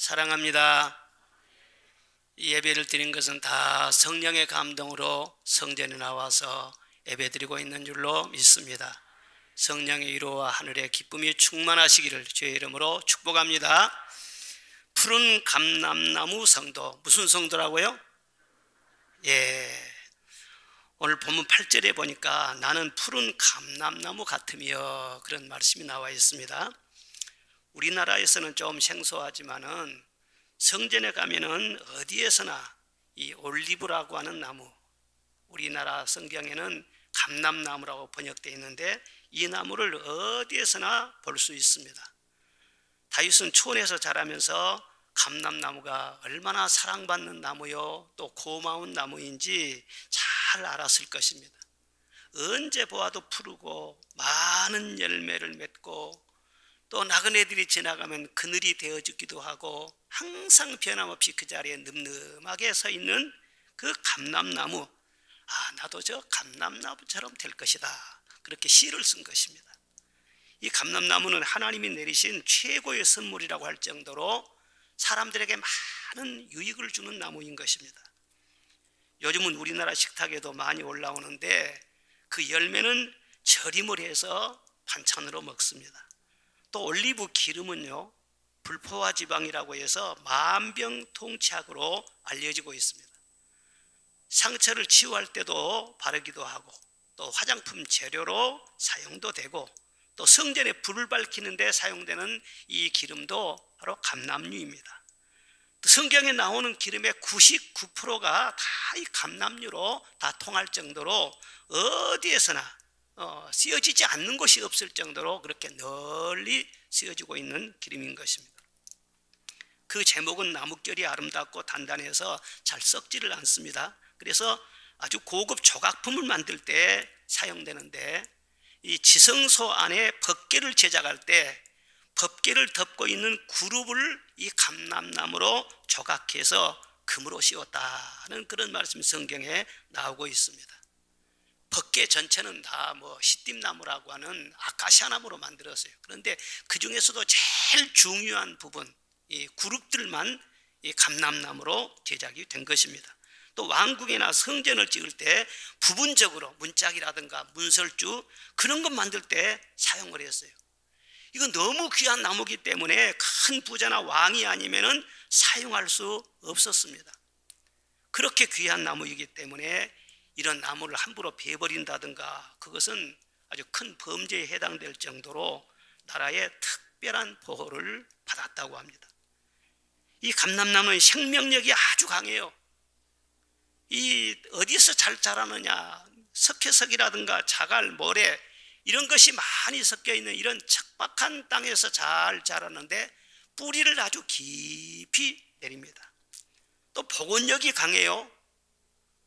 사랑합니다. 이 예배를 드린 것은 다 성령의 감동으로 성전에 나와서 예배드리고 있는 줄로 믿습니다. 성령의 위로와 하늘의 기쁨이 충만하시기를 주의 이름으로 축복합니다. 푸른 감람나무 성도, 무슨 성도라고요? 오늘 본문 8절에 보니까 나는 푸른 감람나무 같으며 그런 말씀이 나와 있습니다. 우리나라에서는 좀 생소하지만은 성전에 가면은 어디에서나 이 올리브라고 하는 나무, 우리나라 성경에는 감람나무라고 번역되어 있는데 이 나무를 어디에서나 볼 수 있습니다. 다윗은 초원에서 자라면서 감람나무가 얼마나 사랑받는 나무요 또 고마운 나무인지 잘 알았을 것입니다. 언제 보아도 푸르고 많은 열매를 맺고 또 나그네들이 지나가면 그늘이 되어주기도 하고 항상 변함없이 그 자리에 늠름하게 서 있는 그 감람나무, 나도 저 감람나무처럼 될 것이다, 그렇게 시를 쓴 것입니다. 이 감람나무는 하나님이 내리신 최고의 선물이라고 할 정도로 사람들에게 많은 유익을 주는 나무인 것입니다. 요즘은 우리나라 식탁에도 많이 올라오는데 그 열매는 절임을 해서 반찬으로 먹습니다. 또 올리브 기름은요, 불포화 지방이라고 해서 만병통치약으로 알려지고 있습니다. 상처를 치유할 때도 바르기도 하고 또 화장품 재료로 사용도 되고 또 성전에 불을 밝히는 데 사용되는 이 기름도 바로 감람류입니다. 성경에 나오는 기름의 99%가 다 이 감람류로 다 통할 정도로 어디에서나 쓰여지지 않는 곳이 없을 정도로 그렇게 널리 쓰여지고 있는 기름인 것입니다. 그 제목은 나뭇결이 아름답고 단단해서 잘 썩지를 않습니다. 그래서 아주 고급 조각품을 만들 때 사용되는데 이 지성소 안에 법궤를 제작할 때 법궤를 덮고 있는 그룹을 이 감람나무로 조각해서 금으로 씌웠다는 그런 말씀이 성경에 나오고 있습니다. 법궤 전체는 다 시띠나무라고 하는 아카시아 나무로 만들었어요. 그런데 그 중에서도 제일 중요한 부분, 이 그룹들만 이 감람나무로 제작이 된 것입니다. 또 왕궁이나 성전을 찍을 때 부분적으로 문짝이라든가 문설주 그런 것 만들 때 사용을 했어요. 이건 너무 귀한 나무이기 때문에 큰 부자나 왕이 아니면은 사용할 수 없었습니다. 그렇게 귀한 나무이기 때문에 이런 나무를 함부로 베어버린다든가 그것은 아주 큰 범죄에 해당될 정도로 나라의 특별한 보호를 받았다고 합니다. 이 감람나무는 생명력이 아주 강해요. 이 어디서 잘 자라느냐, 석회석이라든가 자갈, 모래 이런 것이 많이 섞여 있는 이런 척박한 땅에서 잘 자라는데 뿌리를 아주 깊이 내립니다. 또 복원력이 강해요.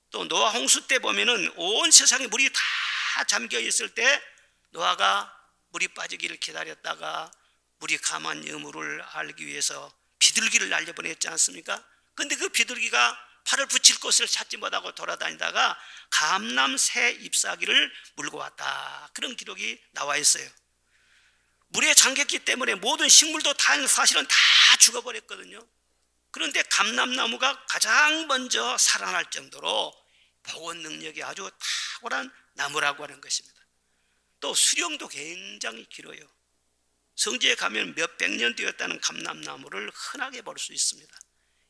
또 노아 홍수 때 보면은 온 세상에 물이 다 잠겨 있을 때 노아가 물이 빠지기를 기다렸다가 물이 감한 여물을 알기 위해서 비둘기를 날려보냈지 않습니까? 근데 그 비둘기가 팔을 붙일 곳을 찾지 못하고 돌아다니다가 감람새 잎사귀를 물고 왔다, 그런 기록이 나와 있어요. 물에 잠겼기 때문에 모든 식물도 사실은 다 죽어버렸거든요. 그런데 감람나무가 가장 먼저 살아날 정도로 복원 능력이 아주 탁월한 나무라고 하는 것입니다. 또 수령도 굉장히 길어요. 성지에 가면 몇백 년 되었다는 감람나무를 흔하게 볼 수 있습니다.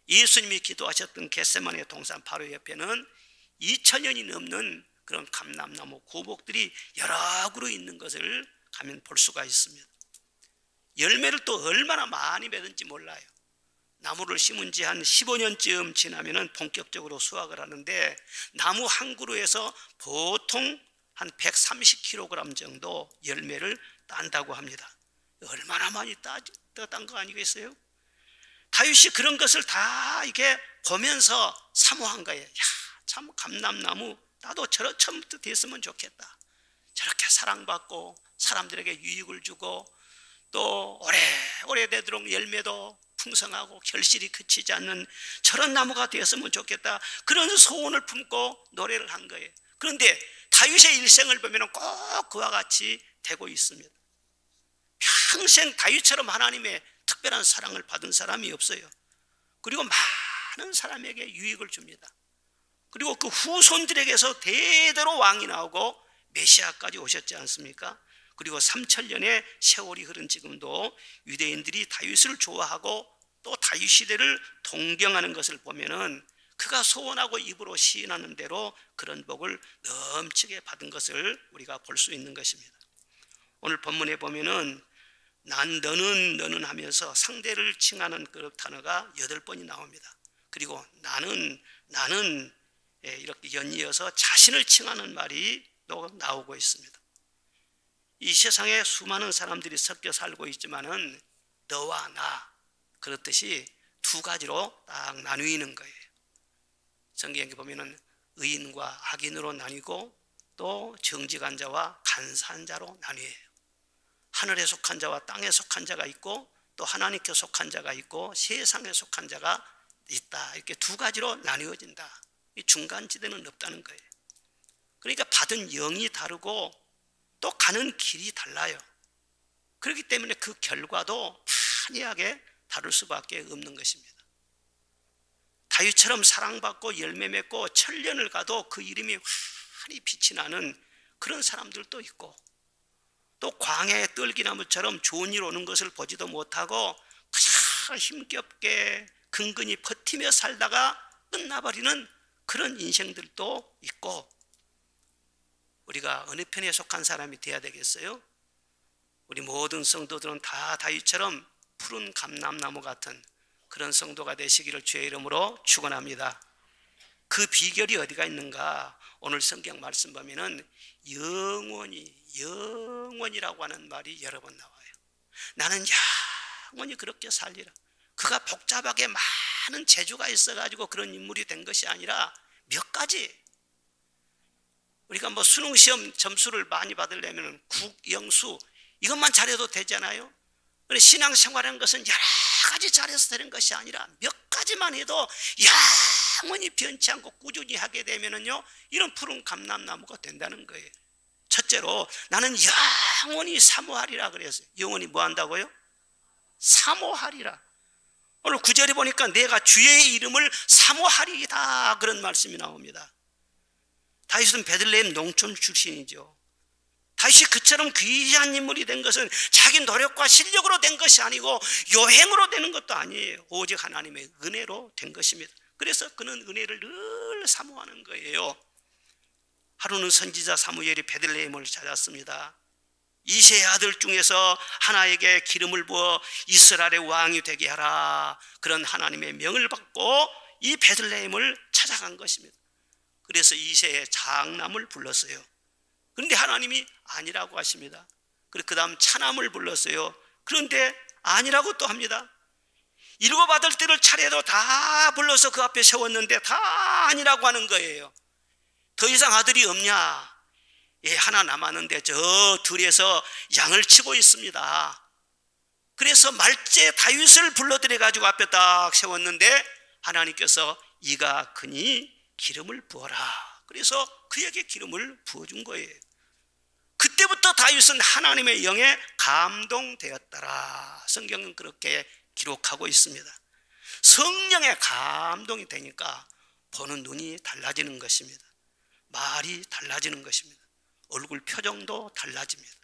예수님이 기도하셨던 겟세마네 동산 바로 옆에는 2000년이 넘는 그런 감람나무 고목들이 여러 그루 있는 것을 가면 볼 수가 있습니다. 열매를 또 얼마나 많이 맺은지 몰라요. 나무를 심은 지 한 15년쯤 지나면 본격적으로 수확을 하는데 나무 한 그루에서 보통 한 130kg 정도 열매를 딴다고 합니다. 얼마나 많이 딴 거 아니겠어요? 다윗이 그런 것을 다 이렇게 보면서 사모한 거예요. 참 감람나무 나도 처음부터 됐으면 좋겠다. 저렇게 사랑받고 사람들에게 유익을 주고 또 오래 되도록 열매도 풍성하고 결실이 그치지 않는 저런 나무가 되었으면 좋겠다, 그런 소원을 품고 노래를 한 거예요. 그런데 다윗의 일생을 보면 꼭 그와 같이 되고 있습니다. 평생 다윗처럼 하나님의 특별한 사랑을 받은 사람이 없어요. 그리고 많은 사람에게 유익을 줍니다. 그리고 그 후손들에게서 대대로 왕이 나오고 메시아까지 오셨지 않습니까? 그리고 3000년의 세월이 흐른 지금도 유대인들이 다윗을 좋아하고 또 다윗 시대를 동경하는 것을 보면은 그가 소원하고 입으로 시인하는 대로 그런 복을 넘치게 받은 것을 우리가 볼 수 있는 것입니다. 오늘 본문에 보면은 난 너는 하면서 상대를 칭하는 그 단어가 8번이 나옵니다. 그리고 나는 이렇게 연이어서 자신을 칭하는 말이 또 나오고 있습니다. 이 세상에 수많은 사람들이 섞여 살고 있지만은 너와 나 그렇듯이 두 가지로 딱 나뉘는 거예요. 성경에 보면은 의인과 악인으로 나뉘고 또 정직한 자와 간사한 자로 나뉘어요. 하늘에 속한 자와 땅에 속한 자가 있고 또 하나님께 속한 자가 있고 세상에 속한 자가 있다. 이렇게 두 가지로 나뉘어진다. 이 중간지대는 없다는 거예요. 그러니까 받은 영이 다르고 또 가는 길이 달라요. 그렇기 때문에 그 결과도 판이하게 다를 수밖에 없는 것입니다. 다윗처럼 사랑받고 열매 맺고 천년을 가도 그 이름이 환히 빛이 나는 그런 사람들도 있고 또 광야의 뜰기나무처럼 좋은 일 오는 것을 보지도 못하고 가장 힘겹게 근근히 버티며 살다가 끝나버리는 그런 인생들도 있고 우리가 어느 편에 속한 사람이 돼야 되겠어요? 우리 모든 성도들은 다 다윗처럼 푸른 감람나무 같은 그런 성도가 되시기를 주의 이름으로 축원합니다. 그 비결이 어디가 있는가? 오늘 성경 말씀 보면은 영원이라고 하는 말이 여러 번 나와요. 나는 영원히 그렇게 살리라. 그가 복잡하게 많은 재주가 있어가지고 그런 인물이 된 것이 아니라 몇 가지. 우리가 뭐 수능 시험 점수를 많이 받으려면 국, 영수 이것만 잘해도 되잖아요. 그런데 신앙생활하는 것은 여러 가지 잘해서 되는 것이 아니라 몇 가지만 해도 영원히 변치 않고 꾸준히 하게 되면은요 이런 푸른 감람나무가 된다는 거예요. 첫째로 나는 영원히 사모하리라 그랬어요. 영원히 뭐 한다고요? 사모하리라. 오늘 9절에 보니까 내가 주의 이름을 사모하리이다 그런 말씀이 나옵니다. 다윗은 베들레헴 농촌 출신이죠. 다윗이 그처럼 귀한 인물이 된 것은 자기 노력과 실력으로 된 것이 아니고 요행으로 되는 것도 아니에요. 오직 하나님의 은혜로 된 것입니다. 그래서 그는 은혜를 늘 사모하는 거예요. 하루는 선지자 사무엘이 베들레헴을 찾았습니다. 이새의 아들 중에서 하나에게 기름을 부어 이스라엘의 왕이 되게 하라. 그런 하나님의 명을 받고 이 베들레헴을 찾아간 것입니다. 그래서 이새의 장남을 불렀어요. 그런데 하나님이 아니라고 하십니다. 그리고 그 다음 차남을 불렀어요. 그런데 아니라고 또 합니다. 일곱 아들들을 차례도 다 불러서 그 앞에 세웠는데 다 아니라고 하는 거예요. 더 이상 아들이 없냐? 예, 하나 남았는데 저 들에서 양을 치고 있습니다. 그래서 말제 다윗을 불러들여 가지고 앞에 딱 세웠는데 하나님께서 이가 크니 기름을 부어라. 그래서 그에게 기름을 부어준 거예요. 그때부터 다윗은 하나님의 영에 감동되었더라. 성경은 그렇게 기록하고 있습니다. 성령의 감동이 되니까 보는 눈이 달라지는 것입니다. 말이 달라지는 것입니다. 얼굴 표정도 달라집니다.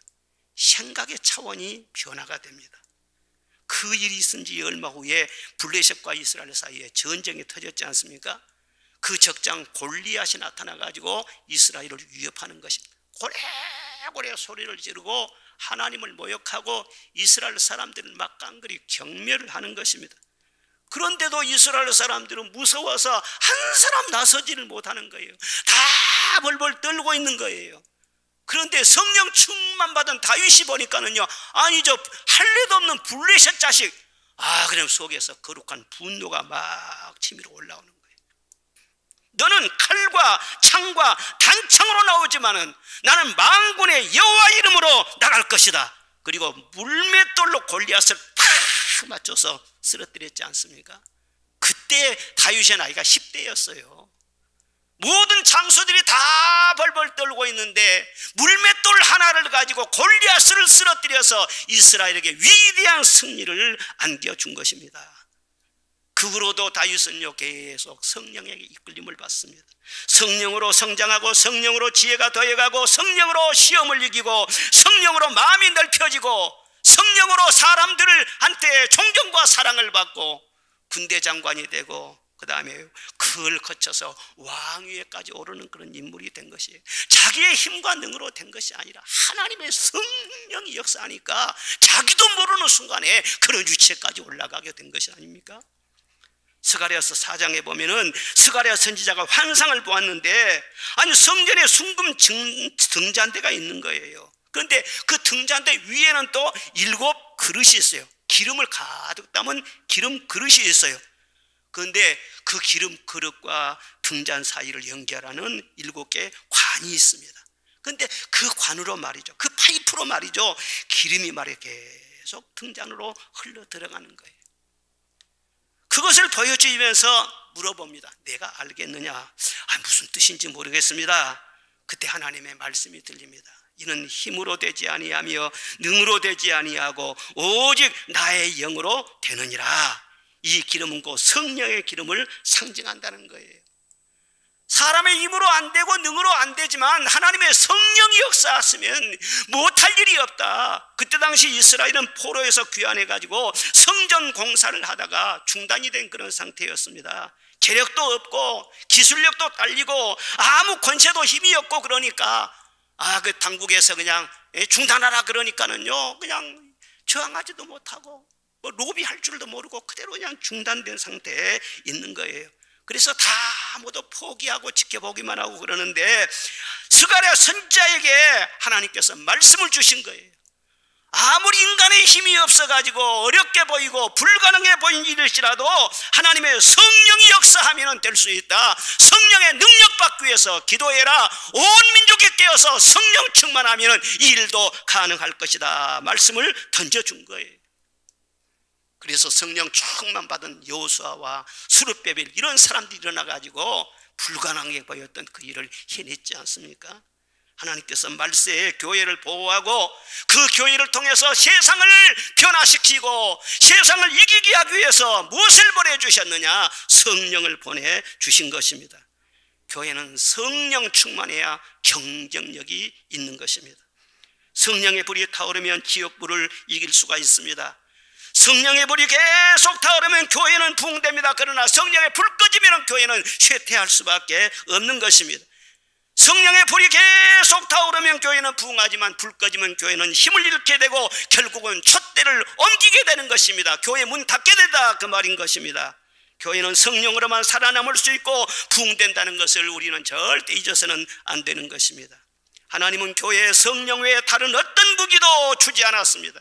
생각의 차원이 변화가 됩니다. 그 일이 있은 지 얼마 후에 블레셋과 이스라엘 사이에 전쟁이 터졌지 않습니까? 그 적장 골리앗이 나타나가지고 이스라엘을 위협하는 것입니다. 고래고래 소리를 지르고 하나님을 모욕하고 이스라엘 사람들을 막 깡그리 경멸을 하는 것입니다. 그런데도 이스라엘 사람들은 무서워서 한 사람 나서지를 못하는 거예요. 다 벌벌 떨고 있는 거예요. 그런데 성령 충만 받은 다윗이 보니까는요, 아니 저 할례도 없는 블레셋 자식, 그냥 속에서 거룩한 분노가 막 치밀어 올라오는 거예요. 너는 칼과 창과 단창으로 나오지만은 나는 만군의 여호와 이름으로 나갈 것이다. 그리고 물맷돌로 골리앗을 탁 맞춰서 쓰러뜨렸지 않습니까? 그때 다윗의 나이가 10대였어요. 모든 장수들이 다 벌벌 떨고 있는데 물맷돌 하나를 가지고 골리앗을 쓰러뜨려서 이스라엘에게 위대한 승리를 안겨준 것입니다. 그 후로도 다윗은요 계속 성령에게 이끌림을 받습니다. 성령으로 성장하고 성령으로 지혜가 더해가고 성령으로 시험을 이기고 성령으로 마음이 넓혀지고 성령으로 사람들한테 존경과 사랑을 받고 군대 장관이 되고 그 다음에 그걸 거쳐서 왕위에까지 오르는 그런 인물이 된 것이에요. 자기의 힘과 능으로 된 것이 아니라 하나님의 성령이 역사하니까 자기도 모르는 순간에 그런 위치에까지 올라가게 된 것이 아닙니까? 스가랴서 4장에 보면은 스가랴 선지자가 환상을 보았는데 아니 성전에 순금 등잔대가 있는 거예요. 그런데 그 등잔대 위에는 또 7 그릇이 있어요. 기름을 가득 담은 기름 그릇이 있어요. 그런데 그 기름 그릇과 등잔 사이를 연결하는 7개의 관이 있습니다. 그런데 그 관으로 말이죠, 그 파이프로 말이죠, 기름이 말이에요 계속 등잔으로 흘러 들어가는 거예요. 그것을 보여주면서 물어봅니다. 내가 알겠느냐? 무슨 뜻인지 모르겠습니다. 그때 하나님의 말씀이 들립니다. 이는 힘으로 되지 아니하며 능으로 되지 아니하고 오직 나의 영으로 되느니라. 이 기름은 곧 성령의 기름을 상징한다는 거예요. 사람의 힘으로 안 되고 능으로 안 되지만 하나님의 성령이 역사하시면 못할 일이 없다. 그때 당시 이스라엘은 포로에서 귀환해가지고 성전 공사를 하다가 중단이 된 그런 상태였습니다. 재력도 없고 기술력도 딸리고 아무 권세도 힘이 없고 그러니까 그 당국에서 그냥 중단하라 그러니까는요 그냥 저항하지도 못하고 뭐 로비할 줄도 모르고 그대로 그냥 중단된 상태에 있는 거예요. 그래서 다 모두 포기하고 지켜보기만 하고 그러는데 스가랴 선지자에게 하나님께서 말씀을 주신 거예요. 아무리 인간의 힘이 없어가지고 어렵게 보이고 불가능해 보인 일일지라도 하나님의 성령이 역사하면 될 수 있다. 성령의 능력 받기 위해서 기도해라. 온 민족이 깨어서 성령 충만하면 이 일도 가능할 것이다. 말씀을 던져준 거예요. 그래서 성령 충만 받은 여호수아와 스룹베벨 이런 사람들이 일어나가지고 불가능해 보였던 그 일을 해냈지 않습니까? 하나님께서 말세에 교회를 보호하고 그 교회를 통해서 세상을 변화시키고 세상을 이기게 하기 위해서 무엇을 보내주셨느냐? 성령을 보내주신 것입니다. 교회는 성령 충만해야 경쟁력이 있는 것입니다. 성령의 불이 타오르면 지옥불을 이길 수가 있습니다. 성령의 불이 계속 타오르면 교회는 부흥됩니다. 그러나 성령의 불 꺼지면 교회는 쇠퇴할 수밖에 없는 것입니다. 성령의 불이 계속 타오르면 교회는 부흥하지만 불 꺼지면 교회는 힘을 잃게 되고 결국은 촛대를 옮기게 되는 것입니다. 교회 문 닫게 된다 그 말인 것입니다. 교회는 성령으로만 살아남을 수 있고 부흥된다는 것을 우리는 절대 잊어서는 안 되는 것입니다. 하나님은 교회에 성령 외에 다른 어떤 무기도 주지 않았습니다.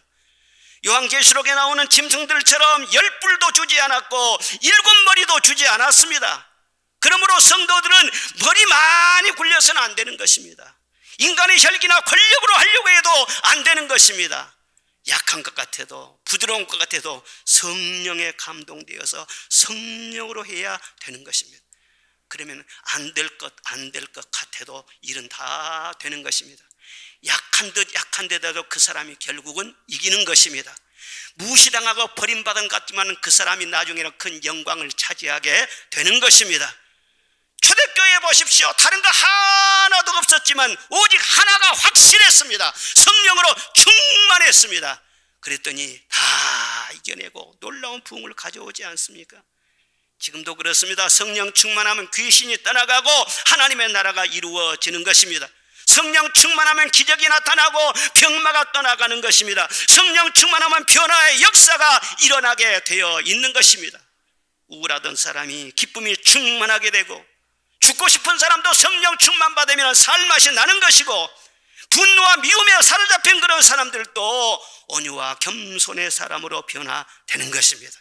요한계시록에 나오는 짐승들처럼 10뿔도 주지 않았고 7머리도 주지 않았습니다. 그러므로 성도들은 머리 많이 굴려서는 안 되는 것입니다. 인간의 혈기나 권력으로 하려고 해도 안 되는 것입니다. 약한 것 같아도 부드러운 것 같아도 성령에 감동되어서 성령으로 해야 되는 것입니다. 그러면 안 될 것 같아도 일은 다 되는 것입니다. 약한 데다도 그 사람이 결국은 이기는 것입니다. 무시당하고 버림받은 것 같지만 그 사람이 나중에는 큰 영광을 차지하게 되는 것입니다. 초대교회 보십시오. 다른 거 하나도 없었지만 오직 하나가 확실했습니다. 성령으로 충만했습니다. 그랬더니 다 이겨내고 놀라운 부흥을 가져오지 않습니까? 지금도 그렇습니다. 성령 충만하면 귀신이 떠나가고 하나님의 나라가 이루어지는 것입니다. 성령 충만하면 기적이 나타나고 병마가 떠나가는 것입니다. 성령 충만하면 변화의 역사가 일어나게 되어 있는 것입니다. 우울하던 사람이 기쁨이 충만하게 되고 죽고 싶은 사람도 성령 충만 받으면 살맛이 나는 것이고 분노와 미움에 사로잡힌 그런 사람들도 온유와 겸손의 사람으로 변화되는 것입니다.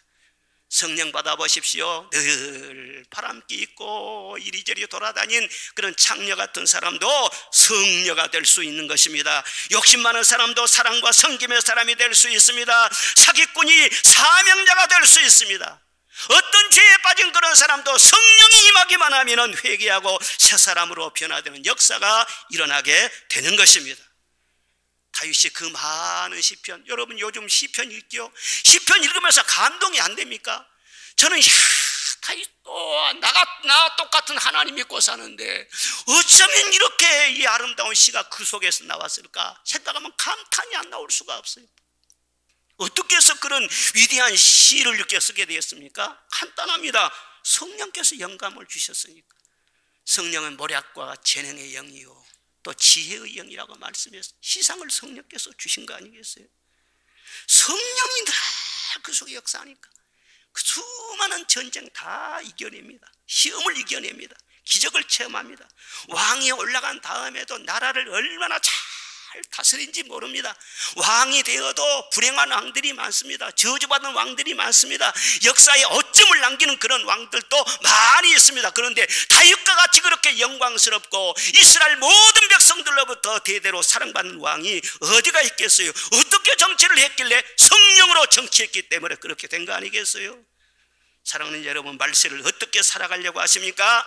성령 받아보십시오. 늘 바람기 있고 이리저리 돌아다닌 그런 창녀 같은 사람도 성녀가 될 수 있는 것입니다. 욕심 많은 사람도 사랑과 섬김의 사람이 될 수 있습니다. 사기꾼이 사명자가 될 수 있습니다. 어떤 죄에 빠진 그런 사람도 성령이 임하기만 하면 회개하고 새 사람으로 변화되는 역사가 일어나게 되는 것입니다. 다윗이 그 많은 시편, 여러분 요즘 시편 읽죠? 시편 읽으면서 감동이 안 됩니까? 저는 다윗도 나와 똑같은 하나님 믿고 사는데 어쩌면 이렇게 이 아름다운 시가 그 속에서 나왔을까 생각하면 감탄이 안 나올 수가 없어요. 어떻게 해서 그런 위대한 시를 이렇게 쓰게 되었습니까? 간단합니다. 성령께서 영감을 주셨으니까. 성령은 모략과 재능의 영이요 또 지혜의 영이라고 말씀해서 시상을 성령께서 주신 거 아니겠어요? 성령이 다 그 속에 역사하니까 그 수많은 전쟁 다 이겨냅니다. 시험을 이겨냅니다. 기적을 체험합니다. 왕이 올라간 다음에도 나라를 얼마나 잘 다스린지 모릅니다. 왕이 되어도 불행한 왕들이 많습니다. 저주받은 왕들이 많습니다. 역사에 어점을 남기는 그런 왕들도 많이 있습니다. 그런데 다윗과 같이 그렇게 영광스럽고 이스라엘 모든 백성들로부터 대대로 사랑받는 왕이 어디가 있겠어요? 어떻게 정치를 했길래 성령으로 정치했기 때문에 그렇게 된 거 아니겠어요? 사랑하는 여러분, 말세를 어떻게 살아가려고 하십니까?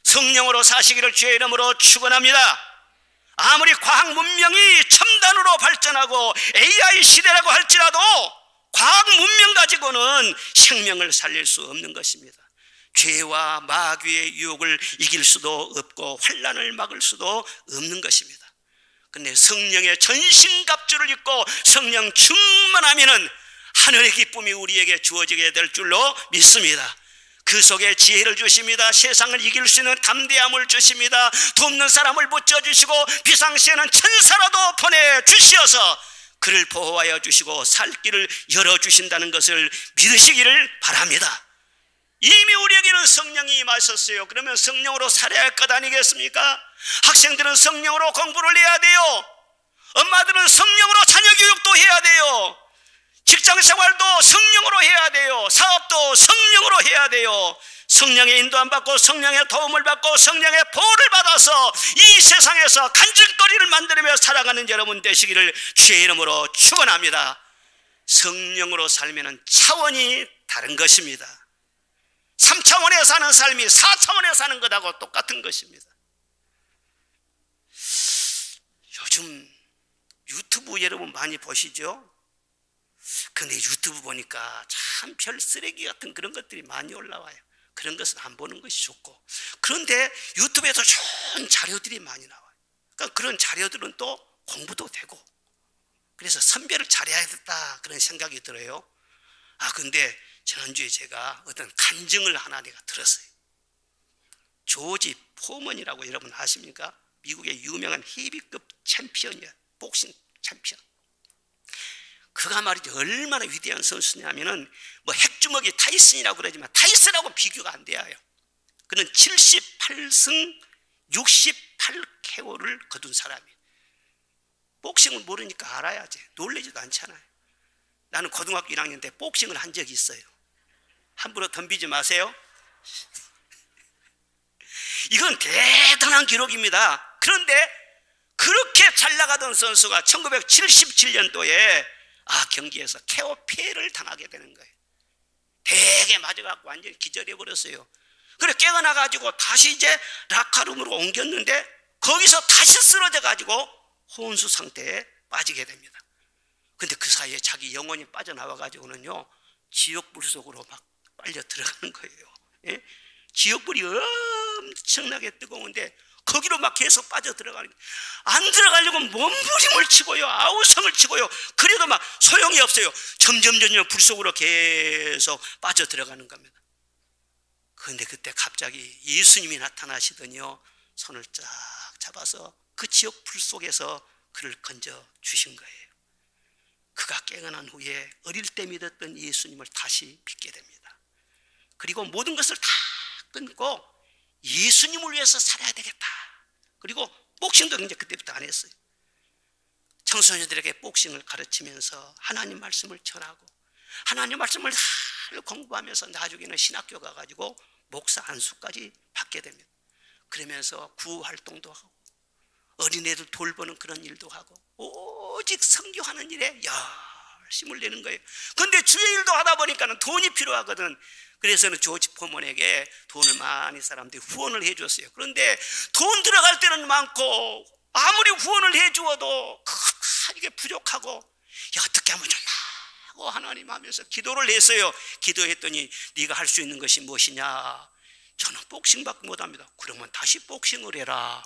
성령으로 사시기를 주의 이름으로 축원합니다. 아무리 과학 문명이 첨단으로 발전하고 AI 시대라고 할지라도 과학 문명 가지고는 생명을 살릴 수 없는 것입니다. 죄와 마귀의 유혹을 이길 수도 없고 환난을 막을 수도 없는 것입니다. 그런데 성령의 전신갑주를 입고 성령 충만하면은 하늘의 기쁨이 우리에게 주어지게 될 줄로 믿습니다. 그 속에 지혜를 주십니다. 세상을 이길 수 있는 담대함을 주십니다. 돕는 사람을 붙여주시고 비상시에는 천사라도 보내주시어서 그를 보호하여 주시고 살 길을 열어주신다는 것을 믿으시기를 바랍니다. 이미 우리에게는 성령이 임하셨어요. 그러면 성령으로 살아야 할 것 아니겠습니까? 학생들은 성령으로 공부를 해야 돼요. 엄마들은 성령으로 자녀 교육도 해야 돼요. 직장생활도 성령으로 해야 돼요. 사업도 성령으로 해야 돼요. 성령의 인도함 받고 성령의 도움을 받고 성령의 보호를 받아서 이 세상에서 간증거리를 만들며 살아가는 여러분 되시기를 주의 이름으로 축원합니다. 성령으로 살면 차원이 다른 것입니다. 3차원에 사는 삶이 4차원에 사는 것하고 똑같은 것입니다. 요즘 유튜브 여러분 많이 보시죠? 근데 유튜브 보니까 참 별 쓰레기 같은 그런 것들이 많이 올라와요. 그런 것은 안 보는 것이 좋고, 그런데 유튜브에서 좋은 자료들이 많이 나와요. 그러니까 그런 자료들은 또 공부도 되고, 그래서 선별을 잘해야겠다 그런 생각이 들어요. 근데 지난주에 제가 어떤 간증을 하나 내가 들었어요. 조지 포먼이라고 여러분 아십니까? 미국의 유명한 헤비급 챔피언이야. 복싱 챔피언. 그가 말이죠, 얼마나 위대한 선수냐면은 뭐 핵주먹이 타이슨이라고 그러지만 타이슨하고 비교가 안 돼요. 그는 78승 68KO를 거둔 사람이에요. 복싱을 모르니까 알아야지. 놀라지도 않잖아요. 나는 고등학교 1학년 때 복싱을 한 적이 있어요. 함부로 덤비지 마세요. 이건 대단한 기록입니다. 그런데 그렇게 잘 나가던 선수가 1977년도에 경기에서 KO 피해를 당하게 되는 거예요. 되게 맞아갖고 완전히 기절해버렸어요. 그래 깨어나가지고 다시 이제 라카룸으로 옮겼는데 거기서 다시 쓰러져가지고 혼수 상태에 빠지게 됩니다. 근데 그 사이에 자기 영혼이 빠져나와가지고는요 지옥불 속으로 막 빨려 들어가는 거예요. 예? 지옥불이 엄청나게 뜨거운데 거기로 막 계속 빠져 들어가는 거예요. 안 들어가려고 몸부림을 치고요, 아우성을 치고요. 그래도 막 소용이 없어요. 점점 불 속으로 계속 빠져 들어가는 겁니다. 그런데 그때 갑자기 예수님이 나타나시더니요 손을 쫙 잡아서 그 지옥 불 속에서 그를 건져 주신 거예요. 그가 깨어난 후에 어릴 때 믿었던 예수님을 다시 믿게 됩니다. 그리고 모든 것을 다 끊고 예수님을 위해서 살아야 되겠다. 그리고 복싱도 이제 그때부터 안 했어요. 청소년들에게 복싱을 가르치면서 하나님 말씀을 전하고 하나님 말씀을 잘 공부하면서 나중에는 신학교 가가지고 목사 안수까지 받게 됩니다. 그러면서 구호활동도 하고 어린애들 돌보는 그런 일도 하고 오직 선교하는 일에 힘을 내는 거예요. 그런데 주의 일도 하다 보니까는 돈이 필요하거든. 그래서는 조지 포먼에게 돈을 많이 사람들이 후원을 해줬어요. 그런데 돈 들어갈 때는 많고 아무리 후원을 해주어도 이게 부족하고 어떻게 하면 좋나 하고 하나님 하면서 기도를 했어요. 기도했더니 네가 할 수 있는 것이 무엇이냐? 저는 복싱밖에 못합니다. 그러면 다시 복싱을 해라.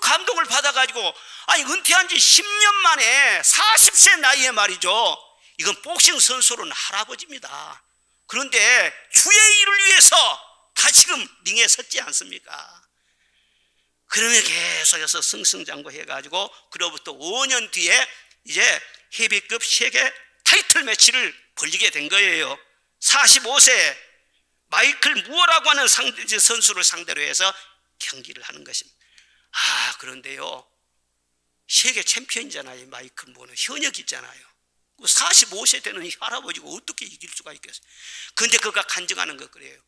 감동을 받아가지고 아니 은퇴한 지 10년 만에 40세 나이에 말이죠. 이건 복싱 선수로는 할아버지입니다. 그런데 주의 일을 위해서 다시금 링에 섰지 않습니까? 그러면 계속해서 승승장구해가지고 그로부터 5년 뒤에 이제 헤비급 세계 타이틀 매치를 벌리게 된 거예요. 45세 마이클 무어라고 하는 선수를 상대로 해서 경기를 하는 것입니다. 그런데요, 세계 챔피언이잖아요. 마이클 무어는 현역이잖아요. 45세 되는 할아버지가 어떻게 이길 수가 있겠어요? 그런데 그가 간증하는 것 그래요.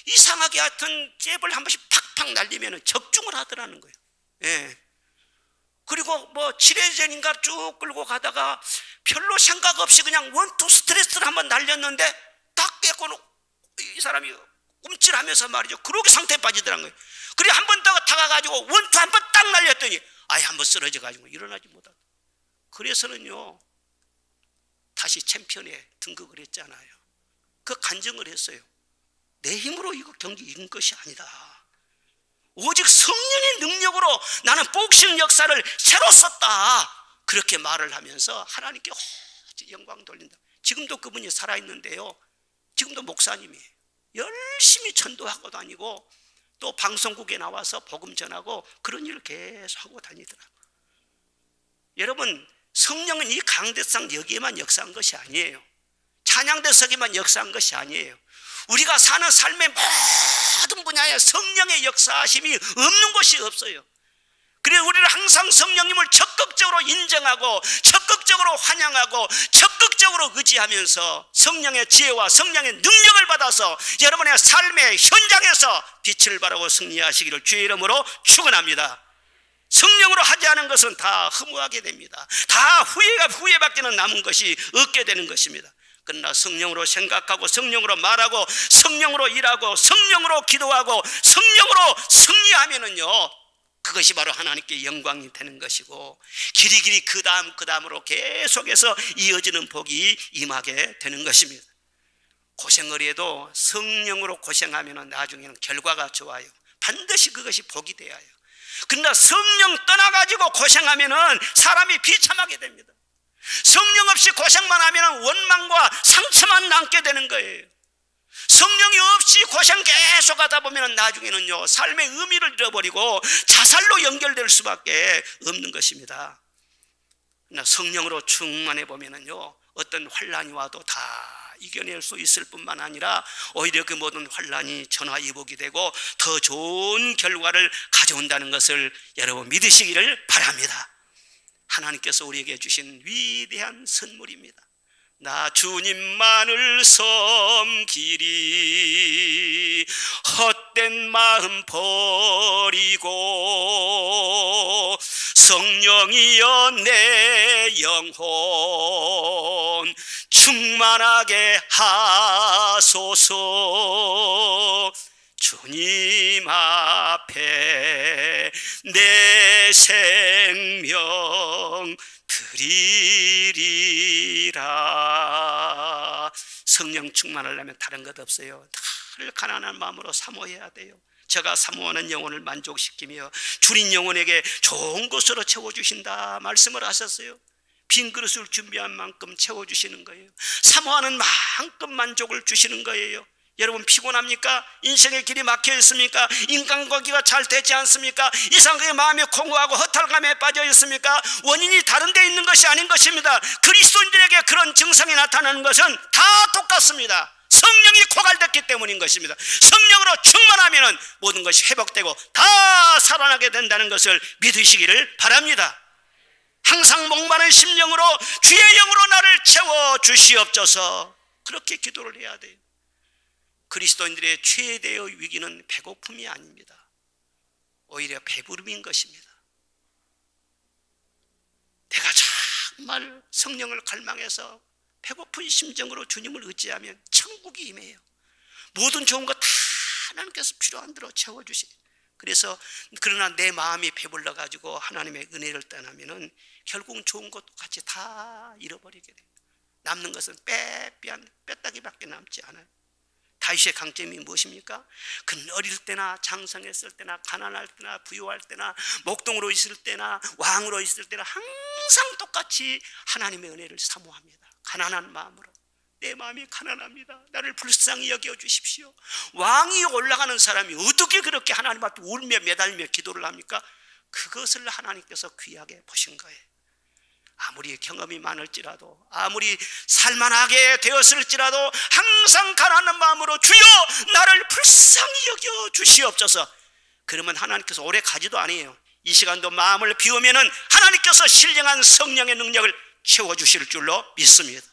이상하게 하여튼 잽을 한 번씩 팍팍 날리면 적중을 하더라는 거예요. 예. 그리고 뭐 7회전인가 쭉 끌고 가다가 별로 생각 없이 그냥 원투 스트레스를 한번 날렸는데 딱 깨고는 이 사람이 움찔하면서 말이죠. 그러게 상태에 빠지더란 거예요. 그래 한 번 더 다가가지고 원투 한 번 딱 날렸더니 아예 한 번 쓰러져가지고 일어나지 못하고. 그래서는요 다시 챔피언에 등극을 했잖아요. 그 간증을 했어요. 내 힘으로 이거 경기 이긴 것이 아니다. 오직 성령의 능력으로 나는 복싱 역사를 새로 썼다. 그렇게 말을 하면서 하나님께 영광 돌린다. 지금도 그분이 살아있는데요. 지금도 목사님이에요. 열심히 전도하고 다니고 또 방송국에 나와서 복음 전하고 그런 일을 계속 하고 다니더라고요. 여러분 성령은 이 강대상 여기에만 역사한 것이 아니에요. 찬양대석에만 역사한 것이 아니에요. 우리가 사는 삶의 모든 분야에 성령의 역사하심이 없는 것이 없어요. 그래서 우리는 항상 성령님을 적극적으로 인정하고 적극적으로 환영하고 적극적으로 의지하면서 성령의 지혜와 성령의 능력을 받아서 여러분의 삶의 현장에서 빛을 발하고 승리하시기를 주의 이름으로 축원합니다. 성령으로 하지 않은 것은 다 허무하게 됩니다. 다 후회밖에는 남은 것이 없게 되는 것입니다. 그러나 성령으로 생각하고 성령으로 말하고 성령으로 일하고 성령으로 기도하고 성령으로 승리하면은요 그것이 바로 하나님께 영광이 되는 것이고 길이길이 그 다음으로 계속해서 이어지는 복이 임하게 되는 것입니다. 고생을 해도 성령으로 고생하면은 나중에는 결과가 좋아요. 반드시 그것이 복이 되어야 해요. 그러나 성령 떠나가지고 고생하면은 사람이 비참하게 됩니다. 성령 없이 고생만 하면 원망과 상처만 남게 되는 거예요. 성령이 없이 고생 계속 하다 보면 나중에는요 삶의 의미를 잃어버리고 자살로 연결될 수밖에 없는 것입니다. 그러나 성령으로 충만해 보면은요 어떤 환난이 와도 다 이겨낼 수 있을 뿐만 아니라 오히려 그 모든 환난이 전화위복이 되고 더 좋은 결과를 가져온다는 것을 여러분 믿으시기를 바랍니다. 하나님께서 우리에게 주신 위대한 선물입니다. 나 주님만을 섬기리 헛된 마음 버리고 성령이여 내 영혼 충만하게 하소서. 주님 앞에 내 생명 드리리라. 성령 충만하려면 다른 것 없어요. 늘 가난한 마음으로 사모해야 돼요. 제가 사모하는 영혼을 만족시키며 주린 영혼에게 좋은 것으로 채워주신다 말씀을 하셨어요. 빈 그릇을 준비한 만큼 채워주시는 거예요. 사모하는 만큼 만족을 주시는 거예요. 여러분 피곤합니까? 인생의 길이 막혀 있습니까? 인간관계가 잘 되지 않습니까? 이상하게 마음이 공허하고 허탈감에 빠져 있습니까? 원인이 다른 데 있는 것이 아닌 것입니다. 그리스도인들에게 그런 증상이 나타나는 것은 다 똑같습니다. 성령이 고갈됐기 때문인 것입니다. 성령으로 충만하면 모든 것이 회복되고 다 살아나게 된다는 것을 믿으시기를 바랍니다. 항상 목마른 심령으로 주의 영으로 나를 채워주시옵소서. 그렇게 기도를 해야 돼요. 그리스도인들의 최대의 위기는 배고픔이 아닙니다. 오히려 배부름인 것입니다. 내가 정말 성령을 갈망해서 배고픈 심정으로 주님을 의지하면 천국이 임해요. 모든 좋은 거 다 하나님께서 필요한 대로 채워주시. 그래서 그러나 내 마음이 배불러 가지고 하나님의 은혜를 떠나면은 결국 좋은 것도 같이 다 잃어버리게 돼요. 남는 것은 빼딱이밖에 남지 않아요. 다윗의 강점이 무엇입니까? 그는 어릴 때나 장성했을 때나 가난할 때나 부유할 때나 목동으로 있을 때나 왕으로 있을 때나 항상 똑같이 하나님의 은혜를 사모합니다. 가난한 마음으로. 내 마음이 가난합니다. 나를 불쌍히 여겨 주십시오. 왕이 올라가는 사람이 어떻게 그렇게 하나님 앞에 울며 매달리며 기도를 합니까? 그것을 하나님께서 귀하게 보신 거예요. 아무리 경험이 많을지라도, 아무리 살만하게 되었을지라도 항상 가난한 마음으로 주여 나를 불쌍히 여겨 주시옵소서. 그러면 하나님께서 오래 가지도 아니에요. 이 시간도 마음을 비우면은 하나님께서 신령한 성령의 능력을 채워주실 줄로 믿습니다.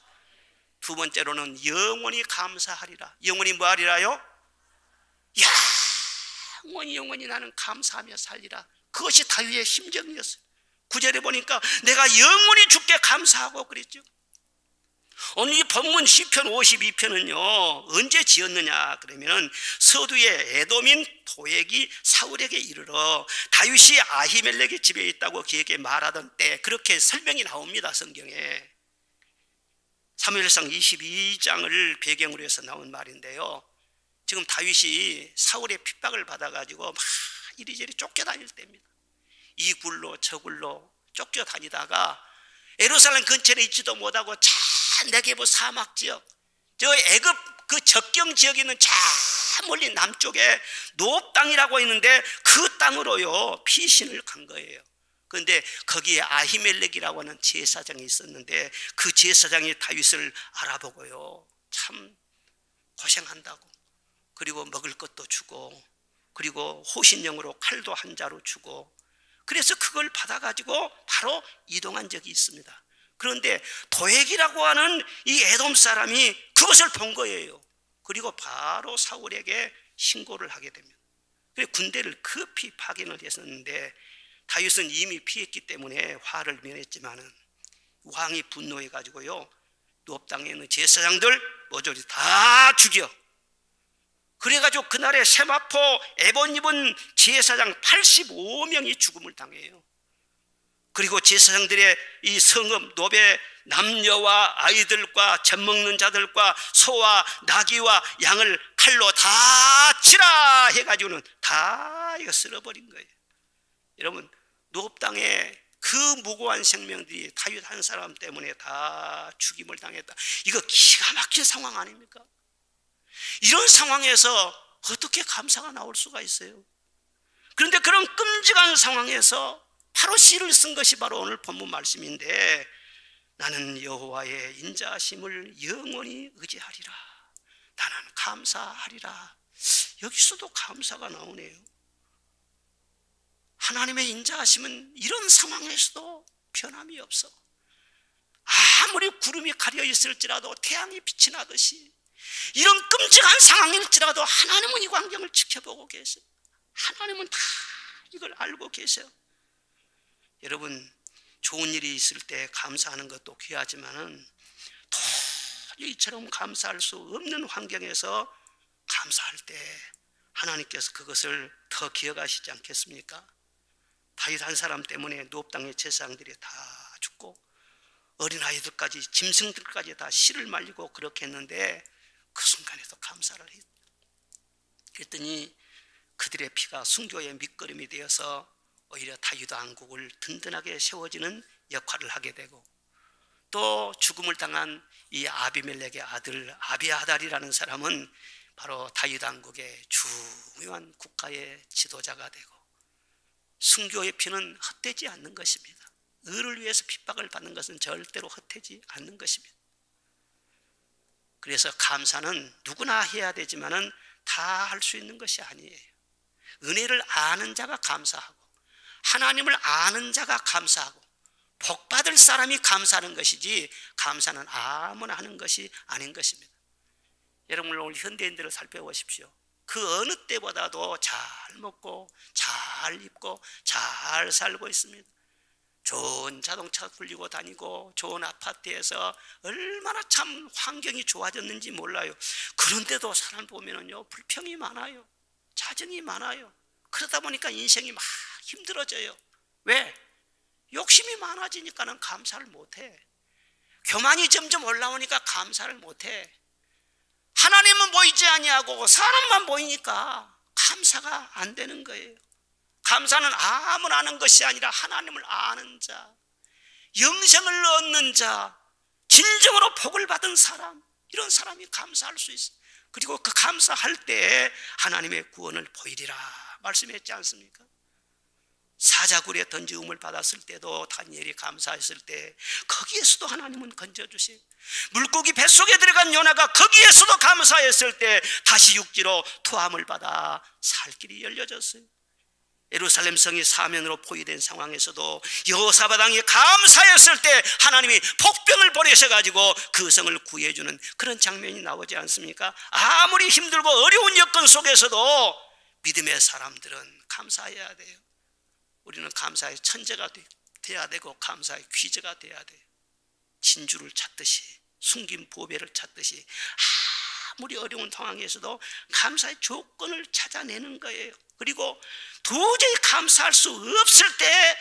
두 번째로는 영원히 감사하리라. 영원히 뭐 하리라요? 영원히 나는 감사하며 살리라. 그것이 다윗의 심정이었어요. 9절에 보니까 내가 영원히 주께 감사하고 그랬죠. 오늘 이 본문 시편 52편은요 언제 지었느냐 그러면 서두에 에돔인 도액이 사울에게 이르러 다윗이 아히멜렉의 집에 있다고 그에게 말하던 때 그렇게 설명이 나옵니다. 성경에. 사무엘상 22장을 배경으로 해서 나온 말인데요, 지금 다윗이 사울의 핍박을 받아가지고 막 이리저리 쫓겨다닐 때입니다. 이 굴로 저 굴로 쫓겨다니다가 예루살렘 근처에 있지도 못하고 저 네게부 사막 지역, 저 애굽 그 적경 지역에 있는 저 멀리 남쪽에 노업 땅이라고 있는데 그 땅으로요 피신을 간 거예요. 그런데 거기에 아히멜렉이라고 하는 제사장이 있었는데 그 제사장이 다윗을 알아보고요 참 고생한다고, 그리고 먹을 것도 주고, 그리고 호신용으로 칼도 한 자루 주고, 그래서 그걸 받아가지고 바로 이동한 적이 있습니다. 그런데 도액이라고 하는 이 에돔 사람이 그것을 본 거예요. 그리고 바로 사울에게 신고를 하게 됩니다. 그래서 군대를 급히 파견을 했었는데 다윗은 이미 피했기 때문에 화를 면했지만은 왕이 분노해가지고요 노업 땅에 있는 제사장들 모조리 다 죽여. 그래가지고 그날에 세마포 에봇 입은 제사장 85명이 죽음을 당해요. 그리고 제사장들의 이 성읍 노베 남녀와 아이들과 젖 먹는 자들과 소와 나귀와 양을 칼로 다 치라 해가지고는 다 이거 쓸어버린 거예요. 여러분 노업 땅에 그 무고한 생명들이 다윗 한 사람 때문에 다 죽임을 당했다. 이거 기가 막힌 상황 아닙니까? 이런 상황에서 어떻게 감사가 나올 수가 있어요? 그런데 그런 끔찍한 상황에서 바로 시를 쓴 것이 바로 오늘 본문 말씀인데, 나는 여호와의 인자하심을 영원히 의지하리라. 나는 감사하리라. 여기서도 감사가 나오네요. 하나님의 인자하심은 이런 상황에서도 변함이 없어. 아무리 구름이 가려 있을지라도 태양이 빛이 나듯이 이런 끔찍한 상황일지라도 하나님은 이 광경을 지켜보고 계세요. 하나님은 다 이걸 알고 계세요. 여러분 좋은 일이 있을 때 감사하는 것도 귀하지만은 도저히 이처럼 감사할 수 없는 환경에서 감사할 때 하나님께서 그것을 더 기억하시지 않겠습니까? 다윗 한 사람 때문에 노업 땅의 제사장들이 다 죽고 어린아이들까지 짐승들까지 다 씨를 말리고 그렇게 했는데 그 순간에도 감사를 했다. 그랬더니 그들의 피가 순교의 밑거름이 되어서 오히려 다윗 왕국을 든든하게 세워지는 역할을 하게 되고, 또 죽음을 당한 이 아비멜렉의 아들 아비아달이라는 사람은 바로 다윗 왕국의 중요한 국가의 지도자가 되고, 순교의 피는 헛되지 않는 것입니다. 의를 위해서 핍박을 받는 것은 절대로 헛되지 않는 것입니다. 그래서 감사는 누구나 해야 되지만은 다 할 수 있는 것이 아니에요. 은혜를 아는 자가 감사하고 하나님을 아는 자가 감사하고 복 받을 사람이 감사하는 것이지 감사는 아무나 하는 것이 아닌 것입니다. 여러분 오늘 현대인들을 살펴보십시오. 그 어느 때보다도 잘 먹고 잘 입고 잘 살고 있습니다. 좋은 자동차 굴리고 다니고 좋은 아파트에서 얼마나 참 환경이 좋아졌는지 몰라요. 그런데도 사람 보면은요, 불평이 많아요. 자정이 많아요. 그러다 보니까 인생이 막 힘들어져요. 왜? 욕심이 많아지니까는 감사를 못해. 교만이 점점 올라오니까 감사를 못해. 하나님은 보이지 아니하고 사람만 보이니까 감사가 안 되는 거예요. 감사는 아무나 아는 것이 아니라 하나님을 아는 자, 영생을 얻는 자, 진정으로 복을 받은 사람, 이런 사람이 감사할 수 있어요. 그리고 그 감사할 때 하나님의 구원을 보이리라 말씀했지 않습니까? 사자굴에 던지움을 받았을 때도 다니엘이 감사했을 때 거기에서도 하나님은 건져주세요. 물고기 뱃속에 들어간 요나가 거기에서도 감사했을 때 다시 육지로 투함을 받아 살 길이 열려졌어요. 예루살렘 성이 사면으로 포위된 상황에서도 여호사밧 왕이 감사했을 때 하나님이 폭병을 보내셔가지고 그 성을 구해주는 그런 장면이 나오지 않습니까? 아무리 힘들고 어려운 여건 속에서도 믿음의 사람들은 감사해야 돼요. 우리는 감사의 천재가 돼야 되고 감사의 귀재가 돼야 돼요. 진주를 찾듯이, 숨긴 보배를 찾듯이 아무리 어려운 상황에서도 감사의 조건을 찾아내는 거예요. 그리고 도저히 감사할 수 없을 때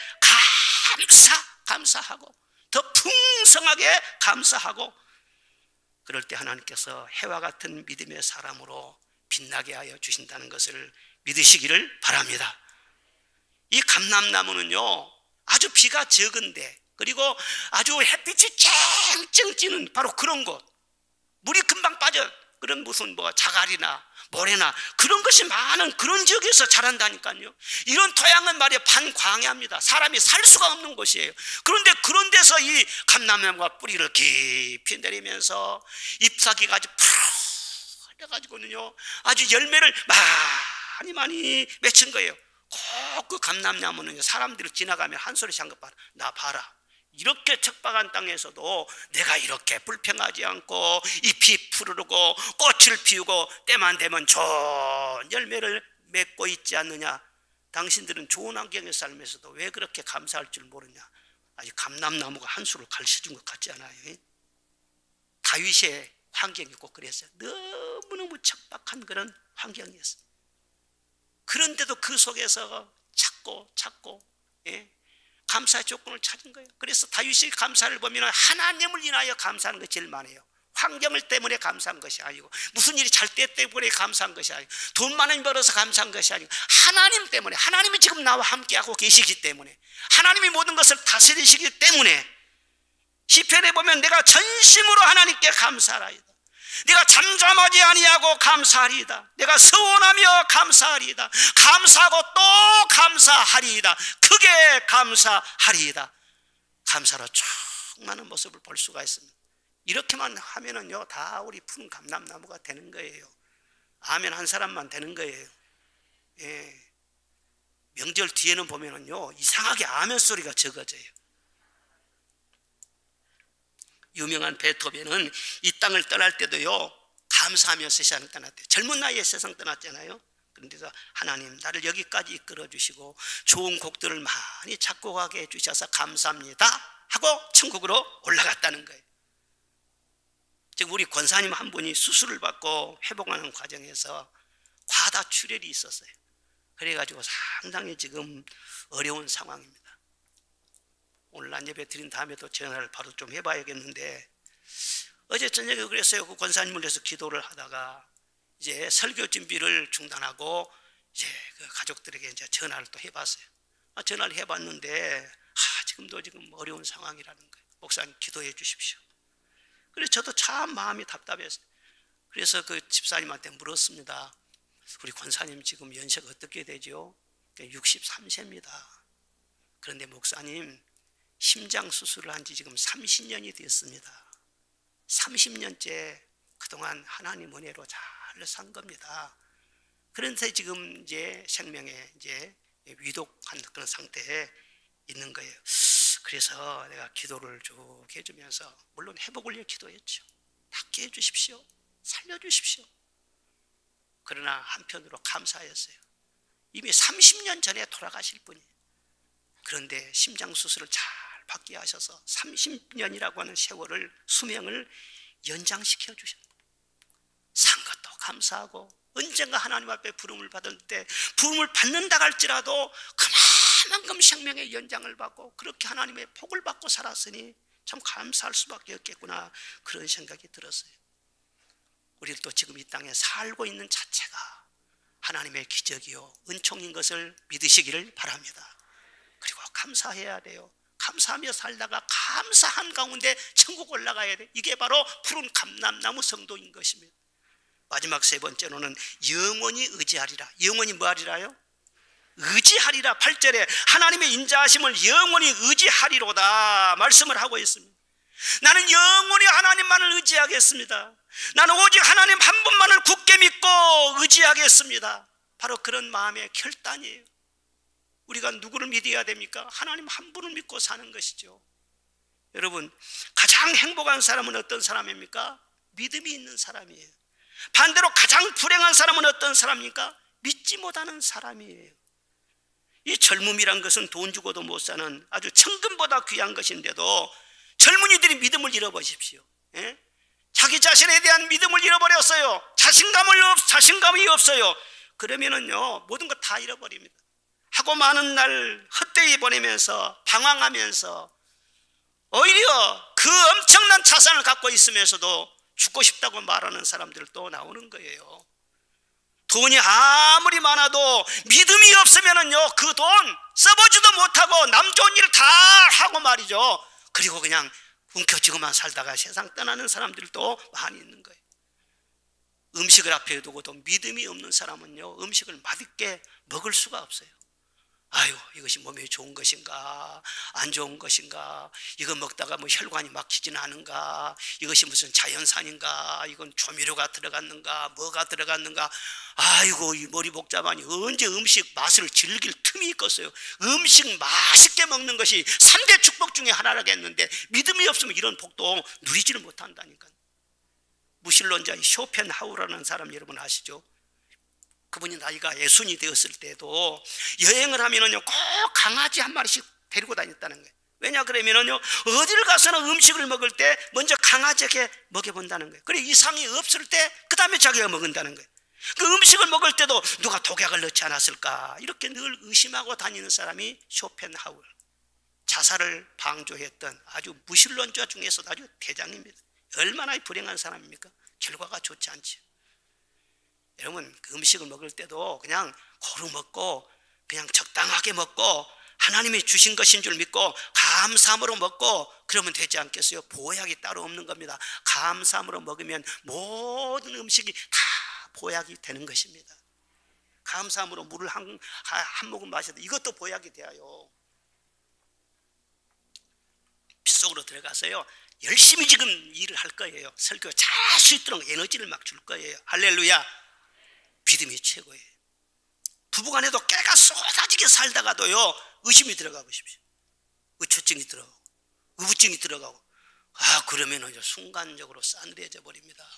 감사하고 더 풍성하게 감사하고, 그럴 때 하나님께서 해와 같은 믿음의 사람으로 빛나게 하여 주신다는 것을 믿으시기를 바랍니다. 이 감람나무는요, 아주 비가 적은데, 그리고 아주 햇빛이 쨍쨍 찌는 바로 그런 곳, 물이 금방 빠져, 그런 무슨 자갈이나 모래나 그런 것이 많은 그런 지역에서 자란다니까요. 이런 토양은 말이야 반광야입니다. 사람이 살 수가 없는 곳이에요. 그런데 그런 데서 이 감람나무가 뿌리를 깊이 내리면서 잎사귀가 아주 푸르해가지고는요, 아주 열매를 많이 맺힌 거예요. 꼭 그 감람나무는 사람들이 지나가면 한 소리씩 한 것 봐라. 나 봐라. 이렇게 척박한 땅에서도 내가 이렇게 불평하지 않고 잎이 푸르르고 꽃을 피우고 때만 되면 좋은 열매를 맺고 있지 않느냐. 당신들은 좋은 환경에 살면서도 왜 그렇게 감사할 줄 모르냐. 아직 감람나무가 한 수를 가르쳐준 것 같지 않아요? 다윗의 환경이 꼭 그랬어요. 너무너무 척박한 그런 환경이었어요. 그런데도 그 속에서 찾고 감사의 조건을 찾은 거예요. 그래서 다윗의 감사를 보면 하나님을 인하여 감사하는 것이 제일 많아요. 환경을 때문에 감사한 것이 아니고, 무슨 일이 잘 때 때문에 감사한 것이 아니고, 돈 많이 벌어서 감사한 것이 아니고, 하나님 때문에, 하나님이 지금 나와 함께하고 계시기 때문에, 하나님이 모든 것을 다스리시기 때문에. 시편에 보면 내가 전심으로 하나님께 감사하리이다. 내가 잠잠하지 아니하고 감사하리이다. 내가 서원하며 감사하리이다. 감사하고 또 감사하리이다. 크게 감사하리이다. 감사로 충만한 모습을 볼 수가 있습니다. 이렇게만 하면은요, 다 우리 푸른 감람나무가 되는 거예요. 아멘 한 사람만 되는 거예요. 명절 뒤에는 보면은요, 이상하게 아멘 소리가 적어져요. 유명한 베토벤은 이 땅을 떠날 때도요, 감사하며 세상을 떠났대요. 젊은 나이에 세상 떠났잖아요. 그런데도 하나님 나를 여기까지 이끌어 주시고 좋은 곡들을 많이 작곡하게 해주셔서 감사합니다 하고 천국으로 올라갔다는 거예요. 지금 우리 권사님 한 분이 수술을 받고 회복하는 과정에서 과다출혈이 있었어요. 그래가지고 상당히 지금 어려운 상황입니다. 오늘 난 예배 드린 다음에도 전화를 바로 좀 해봐야겠는데, 어제 저녁에 그랬어요. 그 권사님을 위해서 기도를 하다가 이제 설교 준비를 중단하고 이제 그 가족들에게 이제 전화를 또 해봤어요. 전화를 해봤는데 지금도 지금 어려운 상황이라는 거예요. 목사님 기도해 주십시오. 그래서 저도 참 마음이 답답했어요. 그래서 그 집사님한테 물었습니다. 우리 권사님 지금 연세가 어떻게 되죠? 63세입니다. 그런데 목사님 심장 수술을 한 지 지금 30년이 됐습니다. 30년째 그동안 하나님 은혜로 잘 산 겁니다. 그런데 지금 이제 생명에 이제 위독한 그런 상태에 있는 거예요. 그래서 내가 기도를 쭉 해주면서, 물론 회복을 위해 기도했죠. 낫게 해주십시오. 살려주십시오. 그러나 한편으로 감사했어요. 이미 30년 전에 돌아가실 분이 그런데 심장수술을 잘 받게 하셔서 30년이라고 하는 세월을, 수명을 연장시켜 주셨다. 산 것도 감사하고, 언젠가 하나님 앞에 부름을 받을 때 부름을 받는다 할지라도 그만큼 생명의 연장을 받고 그렇게 하나님의 복을 받고 살았으니 참 감사할 수밖에 없겠구나, 그런 생각이 들었어요. 우리도 지금 이 땅에 살고 있는 자체가 하나님의 기적이요 은총인 것을 믿으시기를 바랍니다. 그리고 감사해야 돼요. 감사하며 살다가 감사한 가운데 천국 올라가야 돼. 이게 바로 푸른 감람나무 성도인 것입니다. 마지막 세 번째로는 영원히 의지하리라. 영원히 뭐 하리라요? 의지하리라. 8절에 하나님의 인자하심을 영원히 의지하리로다 말씀을 하고 있습니다. 나는 영원히 하나님만을 의지하겠습니다. 나는 오직 하나님 한 분만을 굳게 믿고 의지하겠습니다. 바로 그런 마음의 결단이에요. 우리가 누구를 믿어야 됩니까? 하나님 한 분을 믿고 사는 것이죠. 여러분, 가장 행복한 사람은 어떤 사람입니까? 믿음이 있는 사람이에요. 반대로 가장 불행한 사람은 어떤 사람입니까? 믿지 못하는 사람이에요. 이 젊음이란 것은 돈 주고도 못 사는 아주 천금보다 귀한 것인데도 젊은이들이 믿음을 잃어버리십시오. 예? 자기 자신에 대한 믿음을 잃어버렸어요. 자신감이 없어요. 그러면은요, 모든 것 다 잃어버립니다. 하고 많은 날 헛되이 보내면서 방황하면서 오히려 그 엄청난 자산을 갖고 있으면서도 죽고 싶다고 말하는 사람들도 나오는 거예요. 돈이 아무리 많아도 믿음이 없으면은요, 그 돈 써보지도 못하고 남 좋은 일을 다 하고 말이죠. 그리고 그냥 움켜쥐고만 살다가 세상 떠나는 사람들도 많이 있는 거예요. 음식을 앞에 두고도 믿음이 없는 사람은요, 음식을 맛있게 먹을 수가 없어요. 아유, 이것이 몸에 좋은 것인가 안 좋은 것인가, 이거 먹다가 뭐 혈관이 막히지는 않은가, 이것이 무슨 자연산인가, 이건 조미료가 들어갔는가 뭐가 들어갔는가, 아이고 이 머리 복잡하니 언제 음식 맛을 즐길 틈이 있겠어요. 음식 맛있게 먹는 것이 3대 축복 중에 하나라겠는데 믿음이 없으면 이런 복도 누리지를 못한다니까요. 무신론자 쇼펜하우라는 사람 여러분 아시죠? 그분이 나이가 60이 되었을 때도 여행을 하면은요, 꼭 강아지 한 마리씩 데리고 다녔다는 거예요. 왜냐 그러면은요, 어디를 가서나 음식을 먹을 때 먼저 강아지에게 먹여본다는 거예요. 그리고 이상이 없을 때 그 다음에 자기가 먹는다는 거예요. 그 음식을 먹을 때도 누가 독약을 넣지 않았을까, 이렇게 늘 의심하고 다니는 사람이 쇼펜하우, 자살을 방조했던 아주 무신론자 중에서도 아주 대장입니다. 얼마나 불행한 사람입니까? 결과가 좋지 않죠. 여러분, 그 음식을 먹을 때도 그냥 고루 먹고 그냥 적당하게 먹고 하나님이 주신 것인 줄 믿고 감사함으로 먹고 그러면 되지 않겠어요? 보약이 따로 없는 겁니다. 감사함으로 먹으면 모든 음식이 다 보약이 되는 것입니다. 감사함으로 물을 한 모금 마셔도 이것도 보약이 되어요. 빗속으로 들어가서요, 열심히 지금 일을 할 거예요. 설교 잘 할 수 있도록 에너지를 막 줄 거예요. 할렐루야. 믿음이 최고예요. 부부간에도 깨가 쏟아지게 살다가도요, 의심이 들어가 보십시오. 의초증이 들어가고 의부증이 들어가고, 그러면 순간적으로 싸늘해져 버립니다.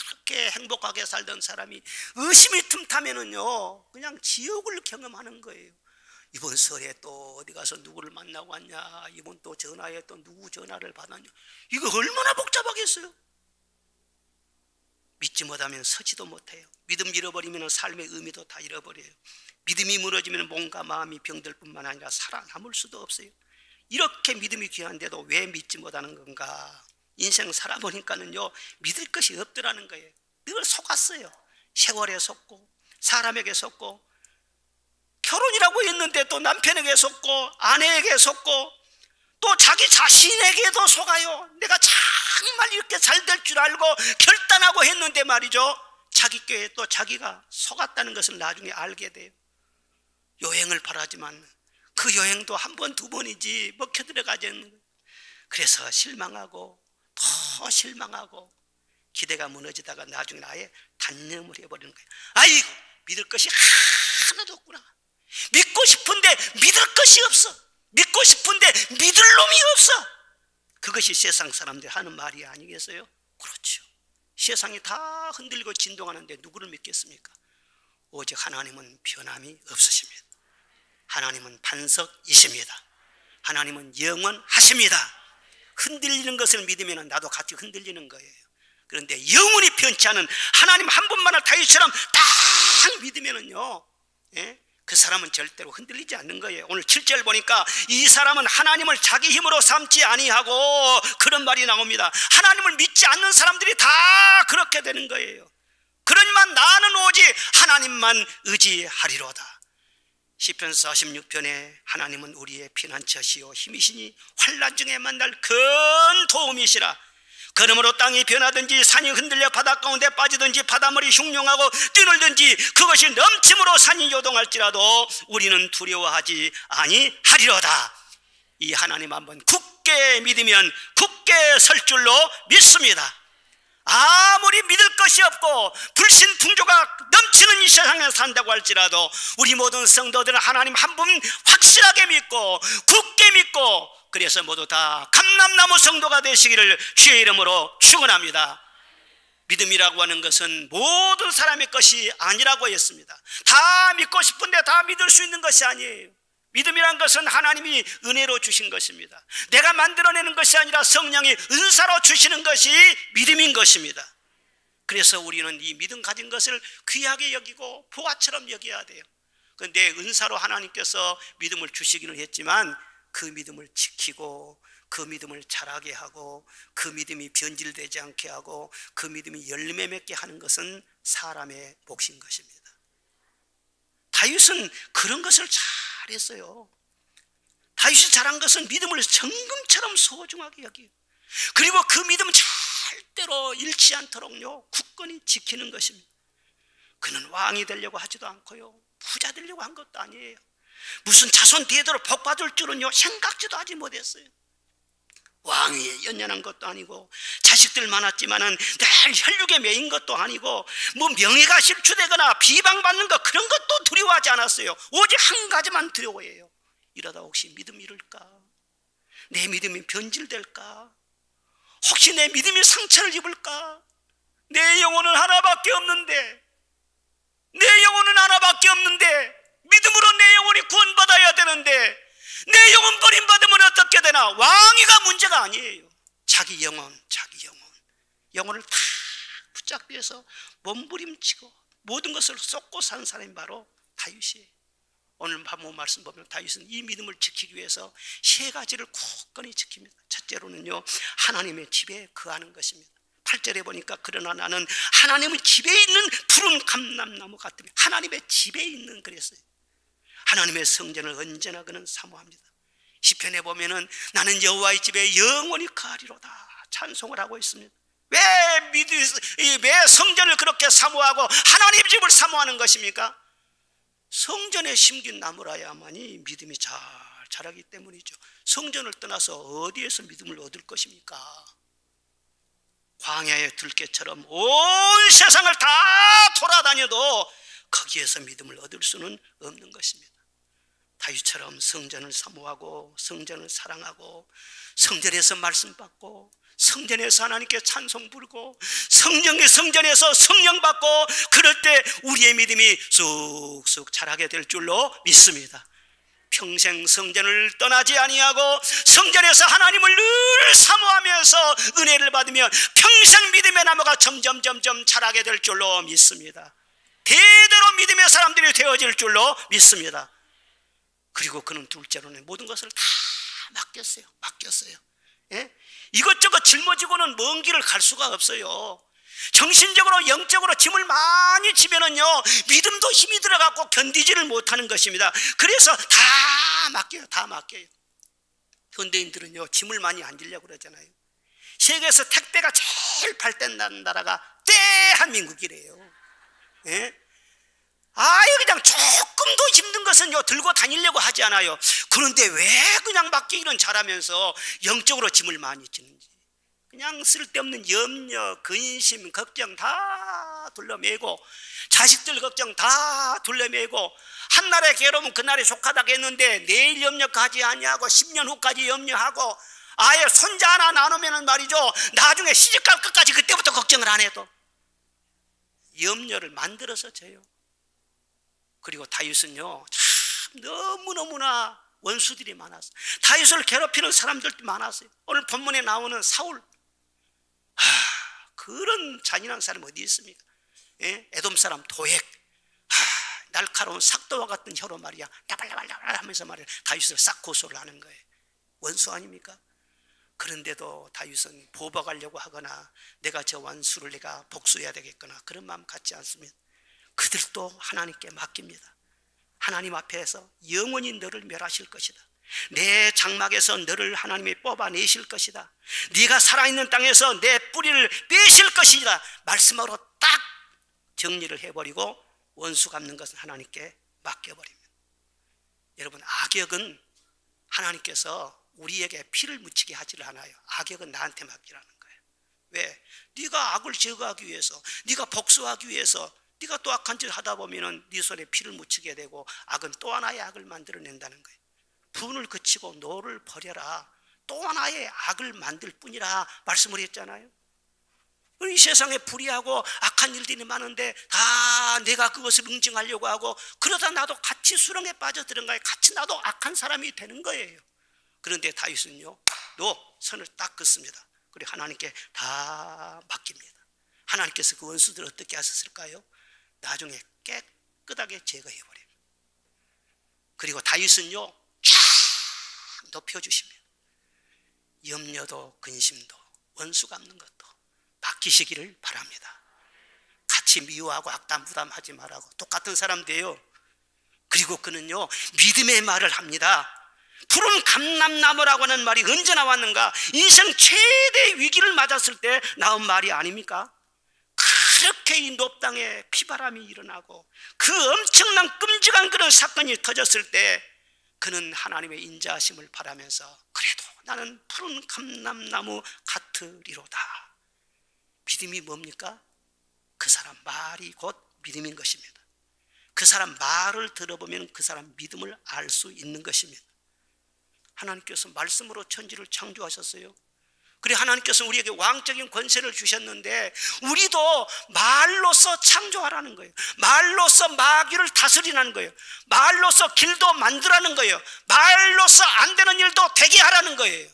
그렇게 행복하게 살던 사람이 의심이 틈타면은요, 그냥 지옥을 경험하는 거예요. 이번 설에 또 어디 가서 누구를 만나고 왔냐, 이번 또 전화에 또 누구 전화를 받았냐, 이거 얼마나 복잡하겠어요? 믿지 못하면 서지도 못해요. 믿음 잃어버리면 삶의 의미도 다 잃어버려요. 믿음이 무너지면 몸과 마음이 병들 뿐만 아니라 살아남을 수도 없어요. 이렇게 믿음이 귀한데도 왜 믿지 못하는 건가? 인생 살아보니까는요, 믿을 것이 없더라는 거예요. 늘 속았어요. 세월에 속고 사람에게 속고, 결혼이라고 했는데 또 남편에게 속고 아내에게 속고 또 자기 자신에게도 속아요. 내가 정말 이렇게 잘 될 줄 알고 결단하고 했는데 말이죠, 자기 꾀에 또 자기가 속았다는 것을 나중에 알게 돼요. 여행을 바라지만 그 여행도 한 번, 두 번이지 먹혀 들어가지 않는 거예요. 그래서 실망하고 더 실망하고 기대가 무너지다가 나중에 아예 단념을 해버리는 거예요. 아이고, 믿을 것이 하나도 없구나. 믿고 싶은데 믿을 것이 없어. 믿고 싶은데 믿을 놈이 없어. 그것이 세상 사람들이 하는 말이 아니겠어요? 그렇죠. 세상이 다 흔들리고 진동하는데 누구를 믿겠습니까? 오직 하나님은 변함이 없으십니다. 하나님은 반석이십니다. 하나님은 영원하십니다. 흔들리는 것을 믿으면 나도 같이 흔들리는 거예요. 그런데 영원히 변치 않은 하나님 한 분만을 다윗처럼 딱 믿으면은요, 그 사람은 절대로 흔들리지 않는 거예요. 오늘 7절 보니까 이 사람은 하나님을 자기 힘으로 삼지 아니하고, 그런 말이 나옵니다. 하나님을 믿지 않는 사람들이 다 그렇게 되는 거예요. 그러니만 나는 오직 하나님만 의지하리로다. 시편 46편에 하나님은 우리의 피난처시요 힘이시니 환난 중에 만날 큰 도움이시라. 그러므로 땅이 변하든지 산이 흔들려 바다 가운데 빠지든지 바닷물이 흉룡하고 뛰놀든지 그것이 넘침으로 산이 요동할지라도 우리는 두려워하지 아니하리로다. 이 하나님 한번 굳게 믿으면 굳게 설 줄로 믿습니다. 아무리 믿을 것이 없고 불신풍조가 넘치는 이 세상에 산다고 할지라도 우리 모든 성도들은 하나님 한 분 확실하게 믿고 굳게 믿고, 그래서 모두 다 감람나무 성도가 되시기를 주의 이름으로 축원합니다. 믿음이라고 하는 것은 모든 사람의 것이 아니라고 했습니다. 다 믿고 싶은데 다 믿을 수 있는 것이 아니에요. 믿음이란 것은 하나님이 은혜로 주신 것입니다. 내가 만들어내는 것이 아니라 성령이 은사로 주시는 것이 믿음인 것입니다. 그래서 우리는 이 믿음 가진 것을 귀하게 여기고 보화처럼 여겨야 돼요. 그런데 은사로 하나님께서 믿음을 주시기는 했지만 그 믿음을 지키고 그 믿음을 자라게 하고 그 믿음이 변질되지 않게 하고 그 믿음이 열매 맺게 하는 것은 사람의 몫인 것입니다. 다윗은 그런 것을 잘했어요. 다윗이 잘한 것은 믿음을 정금처럼 소중하게 여기고, 그리고 그 믿음은 절대로 잃지 않도록요 굳건히 지키는 것입니다. 그는 왕이 되려고 하지도 않고요 부자 되려고 한 것도 아니에요. 무슨 자손 대대로 복 받을 줄은요 생각지도 하지 못했어요. 왕위에 연연한 것도 아니고 자식들 많았지만은 늘 혈육에 매인 것도 아니고 뭐 명예가 실추되거나 비방받는 것 그런 것도 두려워하지 않았어요. 오직 한 가지만 두려워해요. 이러다 혹시 믿음이 잃을까? 내 믿음이 변질될까? 혹시 내 믿음이 상처를 입을까? 내 영혼은 하나밖에 없는데, 내 영혼은 하나밖에 없는데 믿음으로 내 영혼이 구원받아야 되는데 내 영혼 버림받으면 어떻게 되나? 왕위가 문제가 아니에요. 자기 영혼을 다 붙잡기위해서 몸부림치고 모든 것을 쏟고 사는 사람이 바로 다윗이에요. 오늘 본문 말씀 보면 다윗은 이 믿음을 지키기 위해서 세 가지를 굳건히 지킵니다. 첫째로는요 하나님의 집에 거하는 것입니다. 8절에 보니까 그러나 나는 하나님의 집에 있는 푸른 감람나무 같으며, 하나님의 집에 있는, 그랬어요. 하나님의 성전을 언제나 그는 사모합니다. 시편에 보면은 나는 여호와의 집에 영원히 거하리로다 찬송을 하고 있습니다. 왜 성전을 그렇게 사모하고 하나님의 집을 사모하는 것입니까? 성전에 심긴 나무라야만이 믿음이 잘 자라기 때문이죠. 성전을 떠나서 어디에서 믿음을 얻을 것입니까? 광야의 들깨처럼 온 세상을 다 돌아다녀도 거기에서 믿음을 얻을 수는 없는 것입니다. 다윗처럼 성전을 사모하고 성전을 사랑하고 성전에서 말씀 받고 성전에서 하나님께 찬송 부르고 성전에서 성령 받고, 그럴 때 우리의 믿음이 쑥쑥 자라게 될 줄로 믿습니다. 평생 성전을 떠나지 아니하고 성전에서 하나님을 늘 사모하면서 은혜를 받으며 평생 믿음의 나무가 점점 자라게 될 줄로 믿습니다. 대대로 믿음의 사람들이 되어질 줄로 믿습니다. 그리고 그는 둘째로는 모든 것을 다 맡겼어요. 예? 이것저것 짊어지고는 먼 길을 갈 수가 없어요. 정신적으로 영적으로 짐을 많이 지면은요 믿음도 힘이 들어가고 견디지를 못하는 것입니다. 그래서 다 맡겨요. 현대인들은요 짐을 많이 안 지려고 그러잖아요. 세계에서 택배가 제일 발달된 나라가 대한민국이래요. 예? 그냥 조금도 힘든 것은요 들고 다니려고 하지 않아요. 그런데 왜 그냥 맡기기는 잘하면서 영적으로 짐을 많이 지는지, 그냥 쓸데없는 염려, 근심, 걱정 다 둘러매고, 자식들 걱정 다 둘러매고, 한날에 괴로우면 그날에 속하다고 했는데 내일 염려까지 하냐고 10년 후까지 염려하고, 아예 손자 하나 나누면 말이죠 나중에 시집갈 것까지 그때부터 걱정을 안 해도 염려를 만들어서 져요. 그리고 다윗은요 참 너무너무나 원수들이 많았어요. 다윗을 괴롭히는 사람들도 많았어요. 오늘 본문에 나오는 사울, 그런 잔인한 사람 어디 있습니까? 예? 에돔 사람 도액, 날카로운 삭도와 같은 혀로 말이야 나발나발나발 하면서 말이야 다윗을 싹 고소를 하는 거예요. 원수 아닙니까? 그런데도 다윗은 보복하려고 하거나 내가 저 원수를 내가 복수해야 되겠거나 그런 마음 갖지 않습니다. 그들도 하나님께 맡깁니다. 하나님 앞에서 영원히 너를 멸하실 것이다. 내 장막에서 너를 하나님이 뽑아내실 것이다. 네가 살아있는 땅에서 내 뿌리를 빼실 것이다. 말씀으로 딱 정리를 해버리고 원수 갚는 것은 하나님께 맡겨버립니다. 여러분, 악역은 하나님께서 우리에게 피를 묻히게 하지를 않아요. 악역은 나한테 맡기라는 거예요. 왜? 네가 악을 제거하기 위해서, 네가 복수하기 위해서, 네가 또 악한 짓을 하다 보면은 네 손에 피를 묻히게 되고 악은 또 하나의 악을 만들어낸다는 거예요. 분을 그치고 노를 버려라. 또 하나의 악을 만들 뿐이라 말씀을 했잖아요. 이 세상에 불의하고 악한 일들이 많은데 다 내가 그것을 응징하려고 하고 그러다 나도 같이 수렁에 빠져드는 거예요. 같이 나도 악한 사람이 되는 거예요. 그런데 다윗은요, 선을 딱 긋습니다. 그리고 하나님께 다 맡깁니다. 하나님께서 그 원수들을 어떻게 하셨을까요? 나중에 깨끗하게 제거해버려요. 그리고 다윗은요 쫙 높여주십니다. 염려도 근심도 원수 갚는 것도 맡기시기를 바랍니다. 같이 미워하고 악담 부담하지 말라고. 똑같은 사람 돼요. 그리고 그는요 믿음의 말을 합니다. 푸른 감람나무라고 하는 말이 언제 나왔는가? 인생 최대 위기를 맞았을 때 나온 말이 아닙니까? 그렇게 이 높당에 피바람이 일어나고 그 엄청난 끔찍한 그런 사건이 터졌을 때 그는 하나님의 인자하심을 바라면서 그래도 나는 푸른 감람나무 같으리로다. 믿음이 뭡니까? 그 사람 말이 곧 믿음인 것입니다. 그 사람 말을 들어보면 그 사람 믿음을 알 수 있는 것입니다. 하나님께서 말씀으로 천지를 창조하셨어요. 그리고 하나님께서 우리에게 왕적인 권세를 주셨는데 우리도 말로서 창조하라는 거예요. 말로서 마귀를 다스리라는 거예요. 말로서 길도 만들라는 거예요. 말로서 안 되는 일도 되게 하라는 거예요.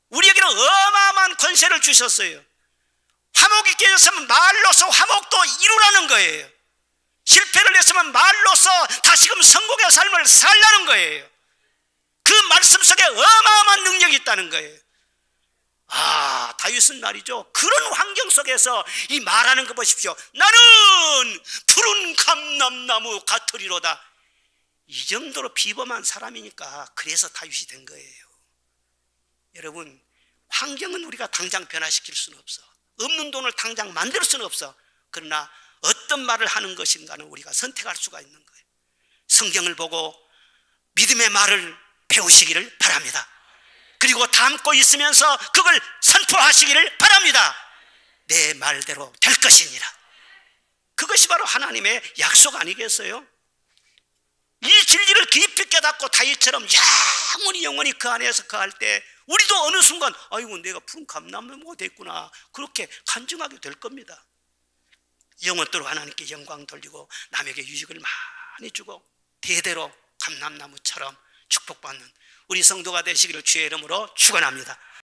우리에게는 어마어마한 권세를 주셨어요. 화목이 깨졌으면 말로서 화목도 이루라는 거예요. 실패를 했으면 말로서 다시금 성공의 삶을 살라는 거예요. 그 말씀 속에 어마어마한 능력이 있다는 거예요. 다윗은 말이죠, 그런 환경 속에서 이 말하는 거 보십시오. 나는 푸른 감람나무 같으리로다. 이 정도로 비범한 사람이니까 그래서 다윗이 된 거예요. 여러분, 환경은 우리가 당장 변화시킬 수는 없어. 없는 돈을 당장 만들 수는 없어. 그러나 어떤 말을 하는 것인가는 우리가 선택할 수가 있는 거예요. 성경을 보고 믿음의 말을 배우시기를 바랍니다. 그리고 담고 있으면서 그걸 선포하시기를 바랍니다. 내 말대로 될 것이니라. 그것이 바로 하나님의 약속 아니겠어요? 이 진리를 깊이 깨닫고 다윗처럼 영원히 그 안에서 거할 때 우리도 어느 순간 아이고 내가 푸른 감람나무가 됐구나 그렇게 간증하게 될 겁니다. 영원토록 하나님께 영광 돌리고 남에게 유익을 많이 주고 대대로 감람나무처럼 축복받는 우리 성도가 되시기를 주의 이름으로 축원합니다.